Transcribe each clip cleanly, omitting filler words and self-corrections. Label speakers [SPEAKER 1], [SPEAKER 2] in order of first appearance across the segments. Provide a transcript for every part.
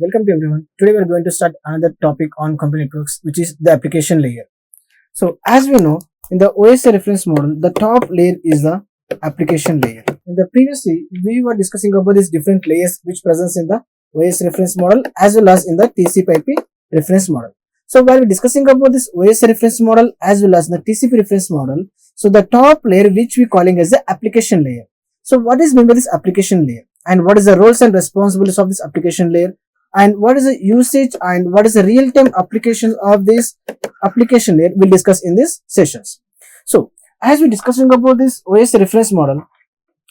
[SPEAKER 1] Welcome to everyone. Today we are going to start another topic on computer networks, which is the application layer. So as we know, in the OSI reference model, the top layer is the application layer. In the previously, we were discussing about these different layers which presents in the OSI reference model as well as in the TCP/IP reference model. So while we're discussing about this OSI reference model as well as the TCP reference model, so the top layer which we calling as the application layer. So what is meant by this application layer? And what is the roles and responsibilities of this application layer, and what is the usage and what is the real-time application of this application layer we'll discuss in these sessions. So as we're discussing about this OS reference model,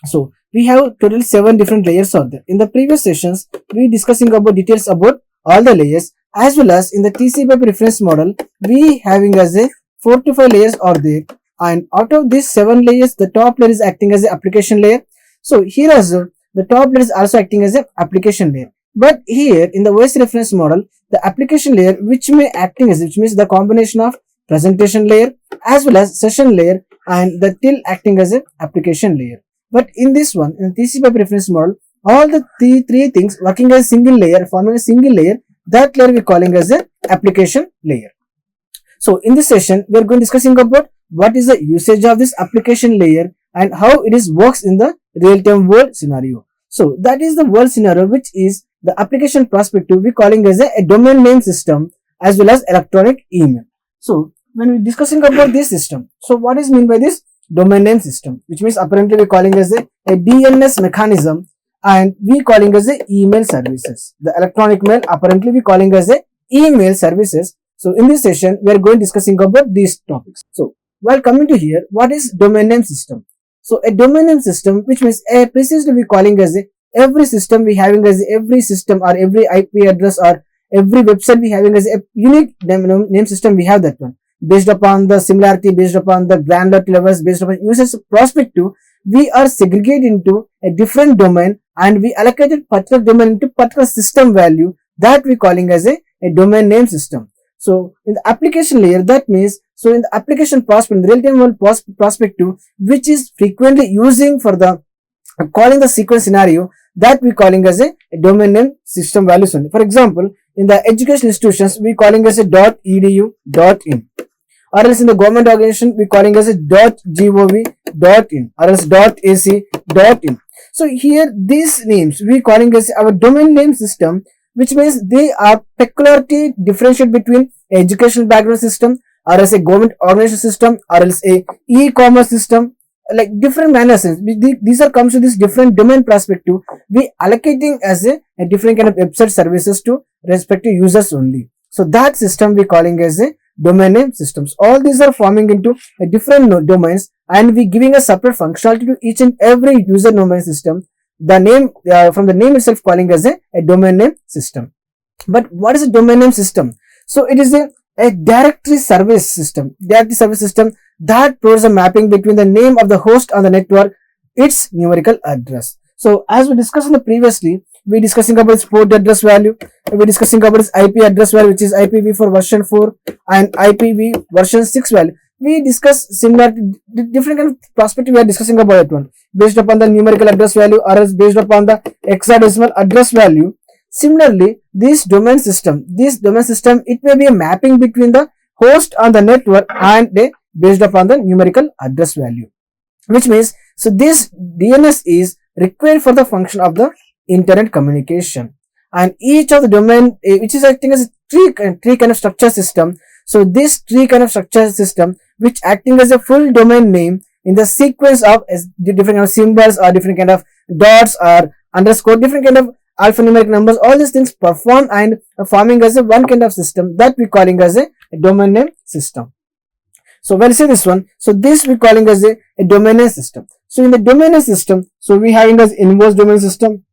[SPEAKER 1] so we have total 7 different layers out there. In the previous sessions we discussing about details about all the layers, as well as in the TCP/IP reference model we having as a 4 to 5 layers are there, and out of these 7 layers the top layer is acting as the application layer. So here also the top layer is also acting as an application layer. But here in the OS reference model, the application layer which means the combination of presentation layer as well as session layer and the till acting as an application layer. But in this one, in the TCP/IP reference model, all the three things working as a single layer, forming a single layer, that layer we are calling as an application layer. So in this session, we are going to discussing about what is the usage of this application layer and how it is works in the real-time world scenario. So that is the world scenario which is the application perspective we calling as a domain name system as well as electronic email. So when we discussing about this system, so what is mean by this domain name system, which means apparently we calling as a DNS mechanism, and we calling as a email services. The electronic mail apparently we calling as a email services. So in this session we are going discussing about these topics. So while coming to here, what is domain name system? So a domain name system, which means precisely we calling as every system we having as every system or every IP address or every website we having as a unique name system. We have that one based upon the similarity, based upon the granularity levels, based upon users perspective. We are segregated into a different domain and we allocated particular domain into particular system value that we calling as a domain name system. So in the application layer, that means so in the application perspective, the real-time world perspective, which is frequently using for the calling the sequence scenario, that we calling as a domain name system values only. For example, in the education institutions we calling as a .edu, .in, or else in the government organization we calling as a .gov, .in, or else .ac, .in. So here these names we calling as our domain name system, which means they are peculiarly differentiate between educational background system or as a government organization system or else a e-commerce system, like different manners. These are comes to this different domain perspective. We allocating as a different kind of website services to respective users only. So that system we calling as a domain name systems. All these are forming into a different domains, and we giving a separate functionality to each and every user domain system. The name from the name itself calling as a domain name system. But what is a domain name system? So it is a directory service system. Directory service system that provides a mapping between the name of the host on the network, its numerical address. So as we discussed in the previously, we discussing about its port address value, we discussing about its IP address value, which is IPv4 version 4 and IPv version 6 value. We discuss similar different kind of perspective. We are discussing about that one based upon the numerical address value or else based upon the hexadecimal address value. Similarly, this domain system, it may be a mapping between the host on the network and based upon the numerical address value, which means so this DNS is required for the function of the internet communication, and each of the domain which is acting as a tree kind of structure system. So this tree kind of structure system which acting as a full domain name in the sequence of different kind of symbols or different kind of dots or underscore, different kind of alphanumeric numbers, all these things perform and forming as a one kind of system that we calling as a domain name system. So when I say this one, so this we calling as a domain name system. So in the domain name system, so we having as inverse domain system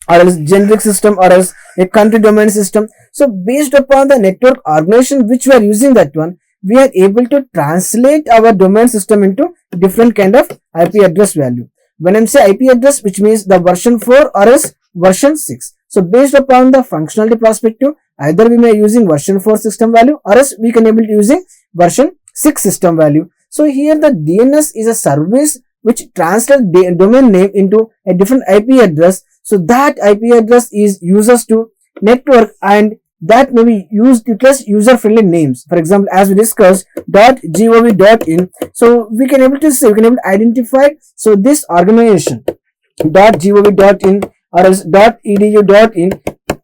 [SPEAKER 1] or else generic system or else a country domain system. So based upon the network organization which we are using, that one we are able to translate our domain system into different kind of IP address value. When I say IP address, which means the version 4 or else version 6. So based upon the functionality perspective, either we may using version 4 system value or else we can able to using version 6 system value. So here the DNS is a service which translates domain name into a different IP address. So that IP address is used to network, and that may be used to test user-friendly names. For example, as we discussed, .gov.in. So we can able to say, we can able to identify, so this organization .gov.in or else .edu.in,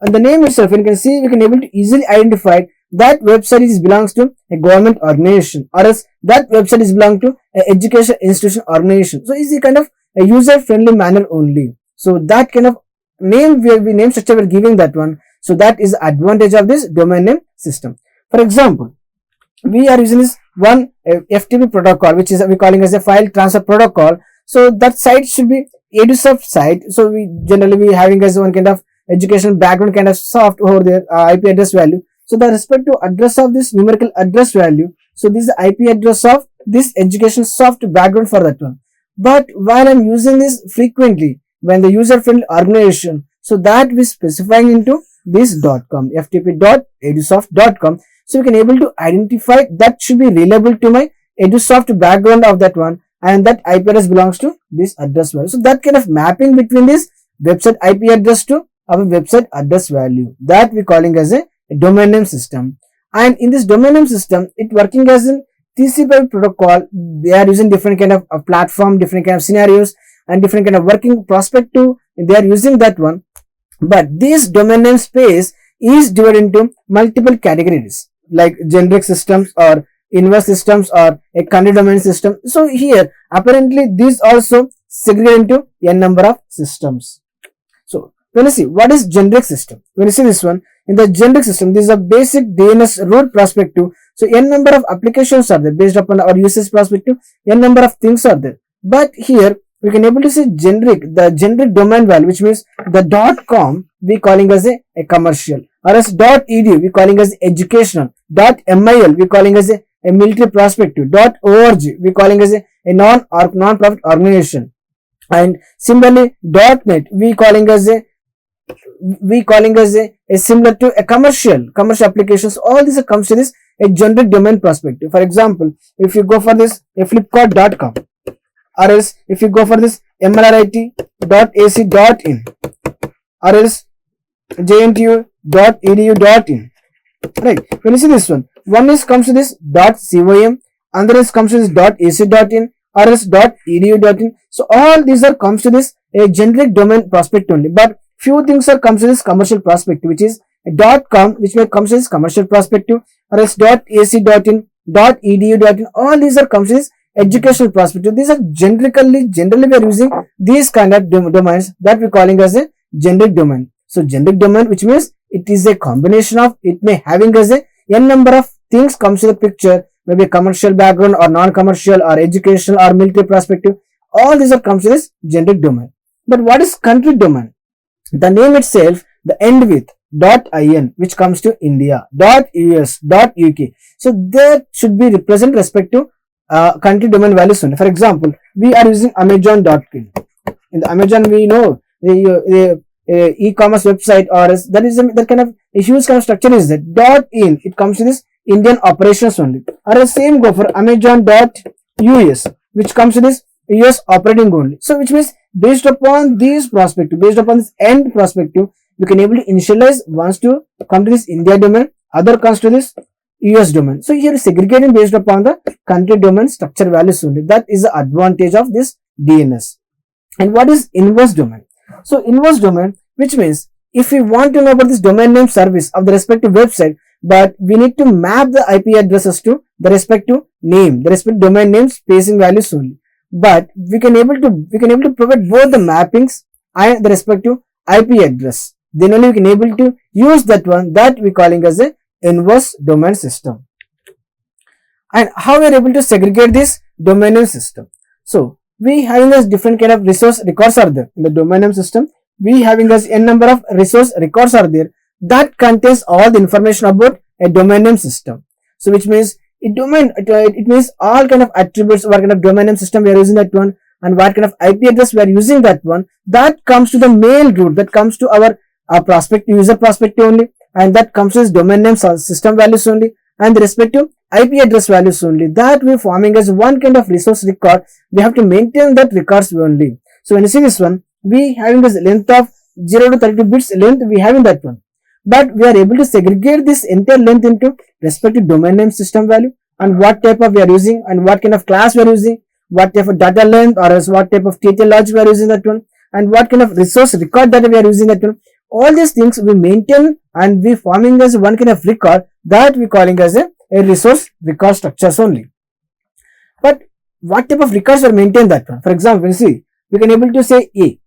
[SPEAKER 1] and the name itself, you can see, we can able to easily identify that website is belongs to a government organization, or else that website is belong to an education institution organization. So it's a kind of a user-friendly manner only. So that kind of name name structure we're giving that one. So that is the advantage of this domain name system. For example, we are using this one FTP protocol, which is we calling as a file transfer protocol. So that site should be EduSoft site. So we generally be having as one kind of education background kind of soft over there, IP address value. So the respective address of this numerical address value, so this is the IP address of this education soft background for that one. But while I'm using this frequently when the user friendly organization, so that we specifying into this .com, ftp.edusoft.com. So we can able to identify that should be reliable to my EduSoft background of that one, and that IP address belongs to this address value. So that kind of mapping between this website IP address to our website address value, that we calling as a domain name system. And in this domain name system, it working as in TCP protocol. They are using different kind of platform, different kind of scenarios, and different kind of working perspective. They are using that one. But this domain name space is divided into multiple categories like generic systems or inverse systems or a country domain system. So here apparently these also segregate into n number of systems. So when you see what is generic system, when you see this one, in the generic system, this is a basic DNS root perspective. So n number of applications are there based upon our usage perspective, n number of things are there. But here we can able to see generic, the generic domain value, which means the .com we calling as a commercial, or as .edu we calling as educational, .mil we calling as a military perspective, .org we calling as a non-profit organization, and similarly .net we calling as a similar to a commercial applications. All these comes to this a generic domain perspective. For example, if you go for this a flipkart.com, or else if you go for this mlrit.ac.in, or else jntu.edu.in, right? When you see this one is comes to this .com, another is comes to this .ac.in, or else .edu.in. So all these are comes to this a generic domain prospect only, but few things are comes to this commercial perspective, which is a .com, which may comes to this commercial perspective, or else .ac.in, .edu.in. All these are comes to this educational perspective. These are generally we are using these kind of domains that we calling as a generic domain. So generic domain, which means it is a combination of, it may having as a n number of things comes to the picture, maybe commercial background or non-commercial or educational or military perspective. All these are comes to this generic domain. But what is country domain? The name itself, the end with .in, which comes to India, .us, .uk. So there should be represent respective country domain values only. For example, we are using Amazon.in. In the Amazon, we know the e-commerce website, or that is that kind of a huge kind of structure is that .in. It comes to this Indian operations only. Or the same go for Amazon.us, which comes to this US operating only. So which means based upon this perspective, based upon this end perspective, we can able to initialize ones to come to this India domain, other comes to this US domain. So here is segregating based upon the country domain structure values only. That is the advantage of this DNS. And what is inverse domain? So inverse domain, which means if we want to know about this domain name service of the respective website, but we need to map the IP addresses to the respective name, the respective domain name spacing values only. But we can able to provide both the mappings and the respective IP address. Then only we can able to use that one, that we calling as a inverse domain system. And how we are able to segregate this domain name system? So we having as different kind of resource records are there in the domain name system. We having as n number of resource records are there that contains all the information about a domain name system. So which means it means all kind of attributes, what kind of domain name system we are using that one, and what kind of IP address we are using that one, that comes to the mail route, that comes to our prospective user perspective only, and that comes to this domain name system values only, and the respective IP address values only, that we are forming as one kind of resource record. We have to maintain that records only. So when you see this one, we having this length of 0 to 32 bits length, we having that one. but we are able to segregate this entire length into respective domain name system value and what type of we are using and what kind of class we are using, what type of data length or else what type of TTL logic we are using that one, and what kind of resource record data we are using that one. All these things we maintain and we forming as one kind of record that we calling as a resource record structures only. But what type of records are maintained that one? For example, we see we can able to say A.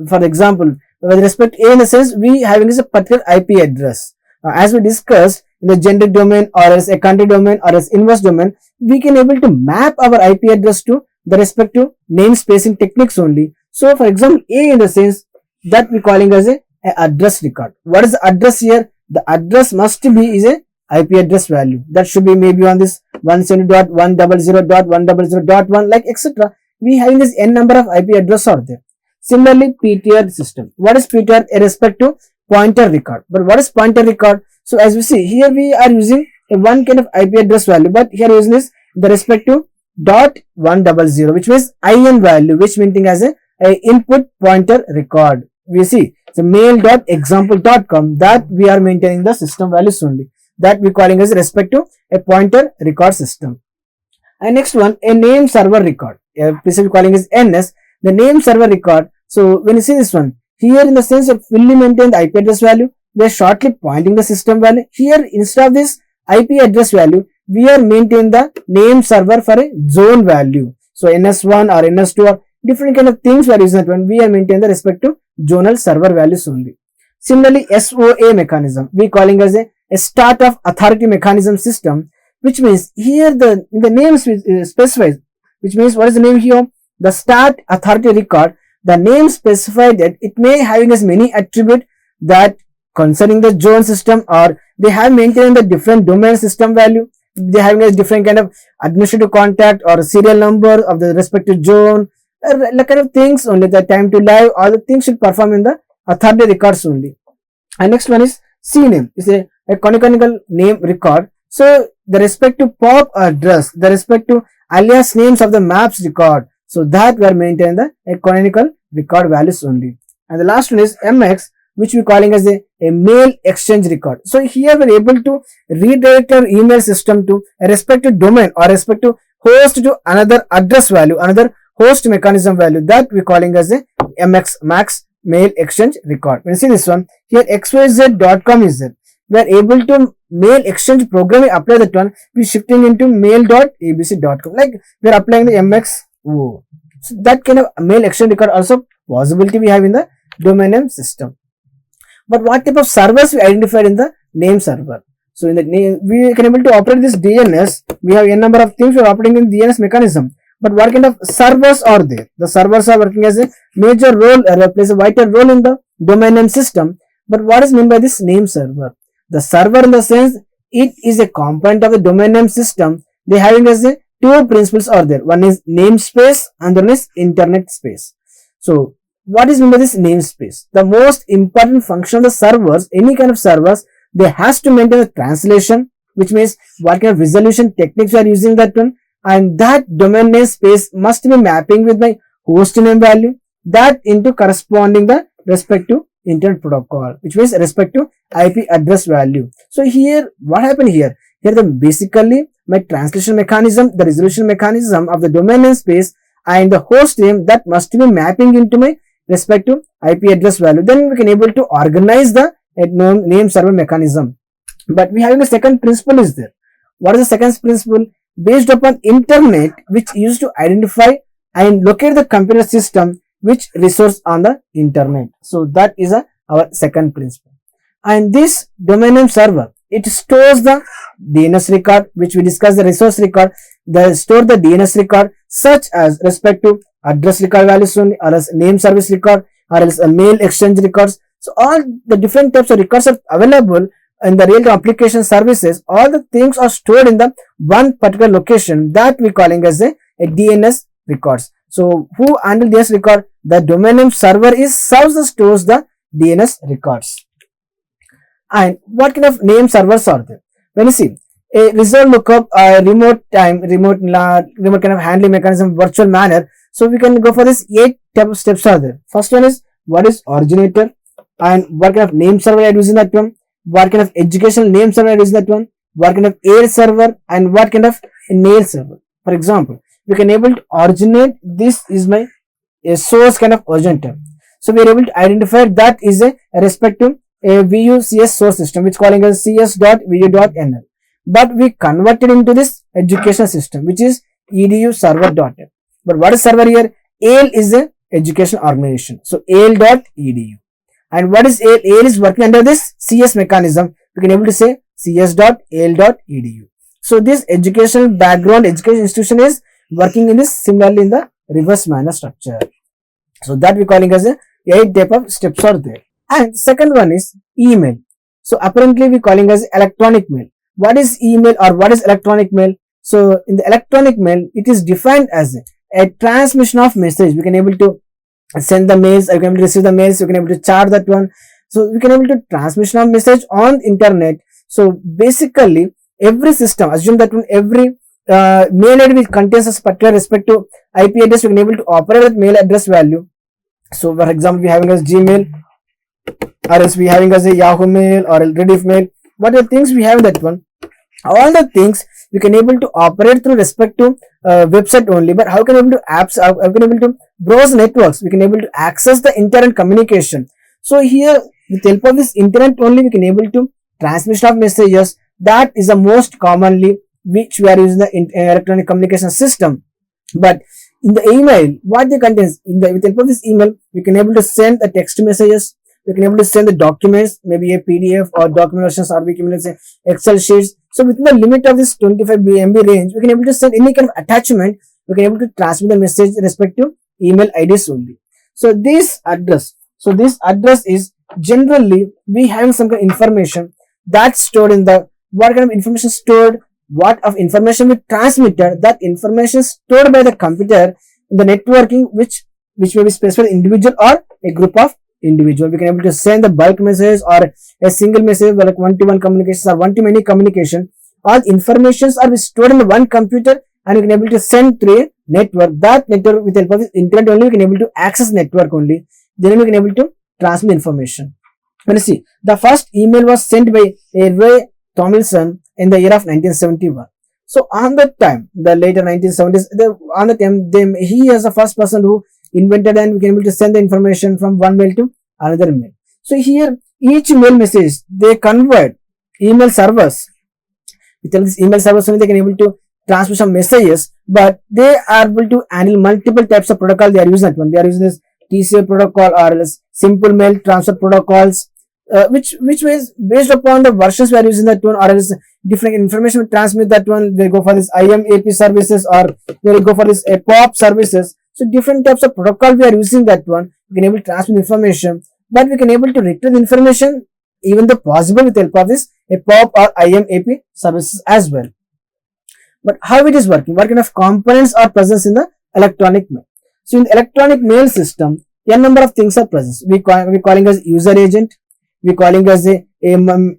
[SPEAKER 1] For example, with respect to A in the sense we having is a particular IP address. As we discussed in the generic domain or as a country domain or as inverse domain, we can able to map our IP address to the respective namespacing techniques only. So, for example, A in the sense that we calling as a address record. What is the address here? The address must be is a IP address value that should be maybe on this 170.100.100.1 like etc. We having this n number of IP address are there. Similarly, PTR system. What is PTR? A respect to pointer record. But what is pointer record? So as we see here, we are using a one kind of IP address value, but here using this the respect to .100, which means IN value, which meaning as a input pointer record. We see so mail.example.com that we are maintaining the system values only, that we calling as respect to a pointer record system. And next one, a name server record. Basically calling is NS, the name server record. So when you see this one here, in the sense of fully maintain the IP address value, we are shortly pointing the system value. Here instead of this IP address value, we are maintaining the name server for a zone value. So NS1 or NS2 or different kind of things we are using that one. We are maintaining the respective zonal server values only. Similarly, SOA mechanism we calling as a start of authority mechanism system, which means here the name specifies, which means what is the name here? The start authority record. The name specified that it may having as many attribute that concerning the zone system, or they have maintained the different domain system value. They having a different kind of administrative contact or serial number of the respective zone, like kind of things only. The time to live, all the things should perform in the authority records only. And next one is CNAME, is a canonical name record. So the respective POP address, the respective alias names of the maps record. So that we are maintaining the canonical record values only. And the last one is MX, which we calling as a mail exchange record. So here we are able to redirect our email system to a respective domain or respective host to another address value, another host mechanism value, that we calling as a MX max mail exchange record. When you see this one here, xyz.com is there. We are able to mail exchange programming apply that one. We shifting into mail.abc.com, like we are applying the MX. So that kind of mail exchange record also possibility we have in the domain name system. But what type of servers we identified in the name server? So in the name, we can able to operate this DNS. We have a number of things we are operating in DNS mechanism. But what kind of servers are there? The servers are working as a major role, plays a vital role in the domain name system. But what is meant by this name server? The server in the sense it is a component of the domain name system. They having as a two principles are there. One is namespace and one is internet space. So what is meant by this namespace? The most important function of the servers, any kind of servers, they has to maintain the translation, which means what kind of resolution techniques we are using that one, and that domain name space must be mapping with my host name value, that into corresponding the respective internet protocol, which means respective IP address value. So here what happened here? Here the basically my translation mechanism, the resolution mechanism of the domain name space and the host name, that must be mapping into my respective IP address value. Then we can able to organize the name server mechanism. But we having a second principle is there. What is the second principle? Based upon internet, which used to identify and locate the computer system which resource on the internet. So that is our second principle. And this domain name server, it stores the DNS record, which we discussed the resource record. They store the DNS record such as respective address record values only, or as name service record, or else a mail exchange records. So all the different types of records are available in the real-time application services. All the things are stored in the one particular location, that we calling as a DNS records. So who handle DNS record? The domain name server is serves the stores the DNS records. And what kind of name servers are there? When you see a result lookup, remote time, remote kind of handling mechanism, virtual manner. So we can go for this 8 type of steps are there. First one is what is originator and what kind of name server are using that one. what kind of educational name server I use that one, what kind of air server, and what kind of nail server. For example, we can able to originate, this is my a source kind of origin term. So we are able to identify that is a respective VUCS source system, which calling as cs.vu.nl. But we converted into this education system, which is edu server.n. But what is server here? AL is a education organization. So AL.edu. And what is AL? AL is working under this CS mechanism. We can able to say cs.al.edu. So this educational background education institution is working in this similarly in the reverse manner structure. So that we calling as a 8 type of steps are there. And second one is email. So apparently we calling as electronic mail. What is email or what is electronic mail? So in the electronic mail, it is defined as a transmission of message. We can able to send the mails, you can able to receive the mails, you can able to chart that one. So we can able to transmission of message on internet. So basically every system, assume that every mail ID which contains a particular respective IP address, we can able to operate with mail address value. So for example, we having as Gmail, or else we having as a Yahoo Mail or a Rediff Mail. What are the things we have that one? All the things we can able to operate through respective website only. But how can we able to apps? How can we able to browse networks? We can able to access the internet communication. So here with help of this internet only, we can able to transmission of messages. That is the most commonly which we are using the electronic communication system. But in the email, what they contains with help of this email, we can able to send the text messages. We can able to send the documents, maybe a PDF or document versions, or we can say Excel sheets. So within the limit of this 25 MB range, we can able to send any kind of attachment. We can able to transmit the message respective email IDs only. So this address is generally we have some kind of information that's stored in the, what kind of information stored, what of information we transmitted, that information stored by the computer in the networking, which may be specified individual or a group of individual. We can able to send the bulk message or a single message, like one-to-one communications or one-to-many communication. All informations are stored in one computer, and we can able to send through a network. That network with help of internet only we can able to access network only. Then we can able to transmit information. Let's see. The first email was sent by a Ray Tomlinson in the year of 1971. So on that time, the later 1970s, on the time, he is the first person who invented, and we can able to send the information from one mail to another mail. So here each mail message they convert email servers. With this email servers only they can able to transmit some messages, but they are able to handle multiple types of protocol. They are using that one. They are using this TCP protocol or else simple mail transfer protocols, which was based upon the versions we are using that one, or else different information we transmit that one. They go for this IMAP services, or they will go for this POP services. So different types of protocol we are using that one. We can able to transmit information, but we can able to retrieve information even the possible with help of this a POP or IMAP services as well. But how it is working? What kind of components are present in the electronic mail? So in the electronic mail system, a number of things are present. We calling as user agent. We calling as a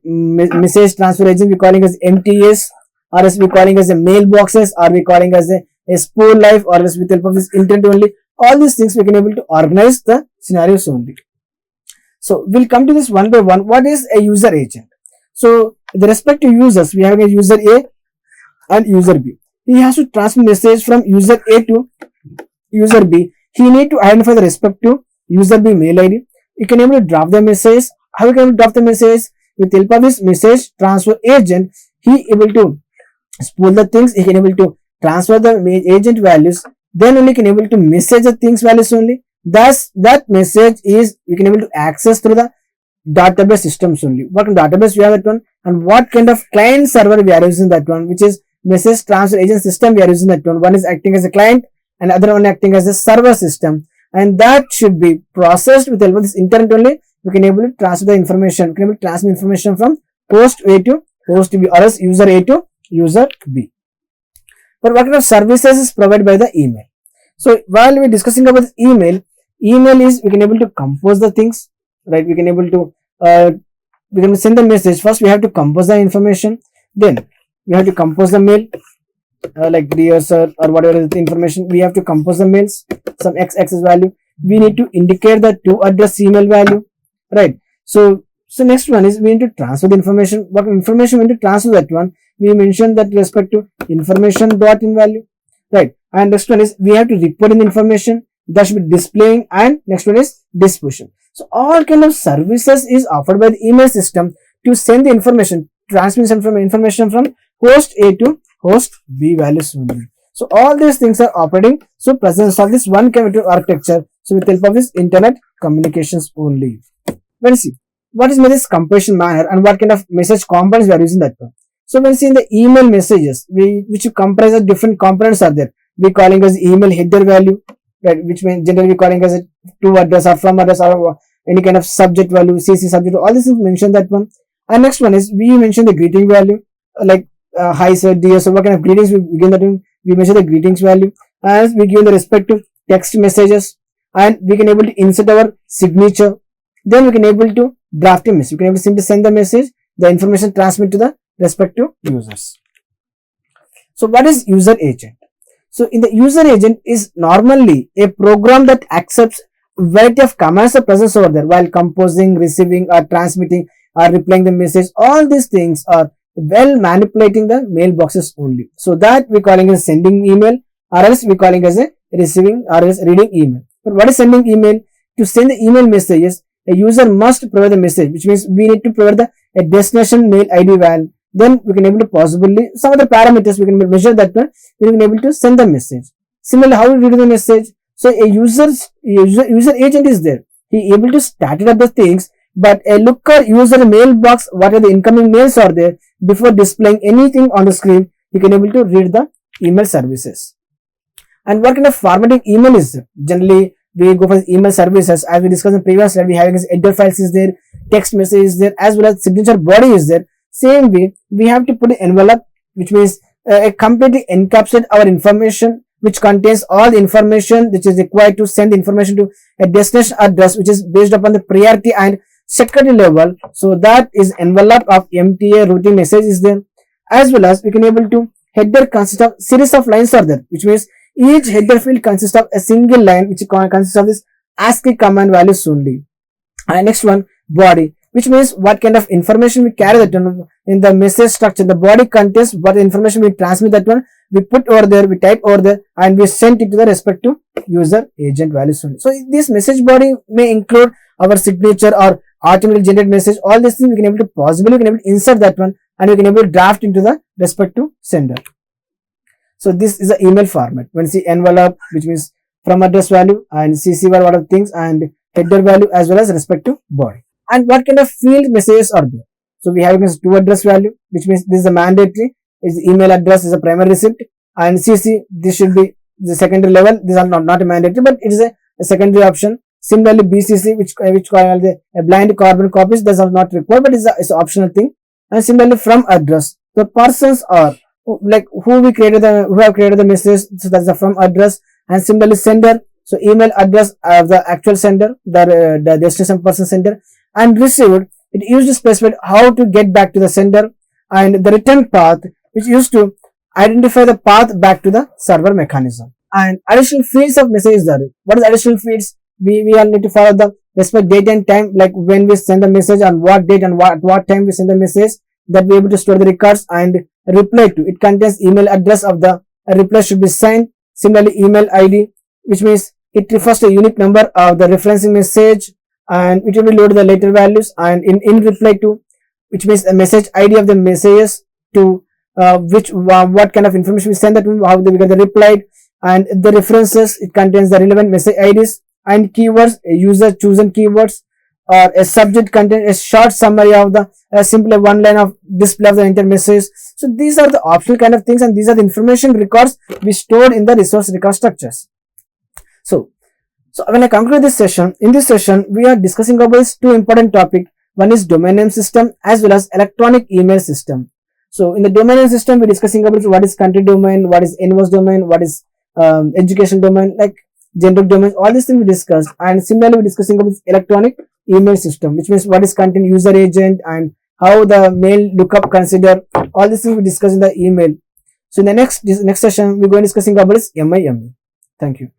[SPEAKER 1] message transfer agent. We calling as MTS, or else we calling as a mailboxes, or we calling as a spool life, or else with help of this intent only. All these things we can able to organize the scenarios only. So we'll come to this one by one. What is a user agent? So with respect to users, we have a user A and user B. He has to transmit message from user A to user B. He need to identify the respective user B mail ID. You can able to drop the message. How you can drop the message? With help of this message transfer agent, he able to spool the things. He can able to transfer the agent values. Then only can able to message the things values only. Thus that message is we can able to access through the database systems only. What kind of database we have that one, and what kind of client server we are using that one, which is message transfer agent system we are using that one. One is acting as a client and other one acting as a server system, and that should be processed with help of this internet only. We can able to transfer the information. We can able to transfer information from host A to host B, or else user A to user B. But what kind of services is provided by the email? So while we are discussing about this email is we can able to compose the things, right? We can able to we can send the message. First we have to compose the information, then we have to compose the mail, like dear sir or whatever is the information. We have to compose the mails, some x axis value. We need to indicate the to address email value, right? So So next one is we need to transfer the information. What information we need to transfer that one? We mentioned that respect to information dot in value, right? And next one is we have to report in the information that should be displaying, and next one is disposition. So all kind of services is offered by the email system to send the information, transmission from information from host A to host B values only. So all these things are operating. So presence of this one computer architecture. So with the help of this internet communications only. Let's see what is this compression manner and what kind of message components we are using that one. So when see in the email messages, which comprise of different components are there. We calling as email header value, right, which means generally we calling as a to address or from address or any kind of subject value, CC subject, all these things mention that one. And next one is we mention the greeting value, like hi sir, dear. So what kind of greetings we begin that one? We measure the greetings value, as we give the respective text messages, and we can able to insert our signature. Then we can able to draft a message. We can able to simply send the message, the information transmit to the respective users. So what is user agent? So in the user agent is normally a program that accepts variety of commands are present over there while composing, receiving or transmitting or replying the message. All these things are well manipulating the mailboxes only. So that we calling as sending email, or else we calling as a receiving or else reading email. But what is sending email? To send the email messages, a user must provide the message, which means we need to provide a destination mail ID value. Then we can able to possibly some other parameters we can measure that one. We can able to send the message. Similarly, how we read the message? So a user agent is there. He able to start it up the things, but a looker user mailbox, what are the incoming mails are there, before displaying anything on the screen, he can able to read the email services. And what kind of formatting email is there? Generally, we go for email services as we discussed in previous slide. We having header files is there, text message is there, as well as signature body is there. Same way, we have to put an envelope, which means completely encapsulate our information, which contains all the information which is required to send the information to a destination address, which is based upon the priority and security level. So that is envelope of MTA routing message is there, as well as we can able to header consists of series of lines are there, which means each header field consists of a single line which consists of this ASCII command values only. And next one, body, which means what kind of information we carry that one in the message structure. The body contains what information we transmit that one, we put over there, we type over there, and we send it to the respective user agent values only. So this message body may include our signature or automatically generate message. All these things we can able to possibly we can able to insert that one, and we can able to draft into the respective sender. So this is the email format. When you see envelope, which means from address value, and CC value, what are things, and header value as well as respective body. And what kind of field messages are there? So we have to address value, which means this is a mandatory. Is email address is a primary receipt, and CC this should be the secondary level. These are not a mandatory, but it is a secondary option. Similarly, BCC, which call the blind carbon copies, those are not required, but it's an optional thing. And similarly, from address, the persons are like who have created the message. So that's the from address. And similarly, sender. So email address of the actual sender, the destination person sender, and received. It used to specify how to get back to the sender, and the return path, which used to identify the path back to the server mechanism. And additional fields of messages there. What is additional fields? We all need to follow the respect date and time, like when we send the message, on what date and what time we send the message, that we are able to store the records and reply to. It contains email address of the reply should be signed. Similarly, email ID, which means it refers to a unique number of the referencing message, and it will be loaded the later values, and in reply to, which means a message ID of the messages to what kind of information we send that to, how we get the replied, and the references, it contains the relevant message IDs, and keywords, a user chosen keywords, or a subject contains a short summary of the simply one line of display of the entire message. So these are the optional kind of things, and these are the information records we stored in the resource record structures. So when I conclude this session, in this session we are discussing about this two important topics. One is domain name system as well as electronic email system. So in the domain name system, we're discussing about what is country domain, what is invoice domain, what is education domain, like generic domain, all these things we discussed. And similarly, we're discussing about electronic email system, which means what is content user agent and how the mail lookup consider. All these things we discuss in the email. So in the next session, we're going to discussing about MIME. Thank you.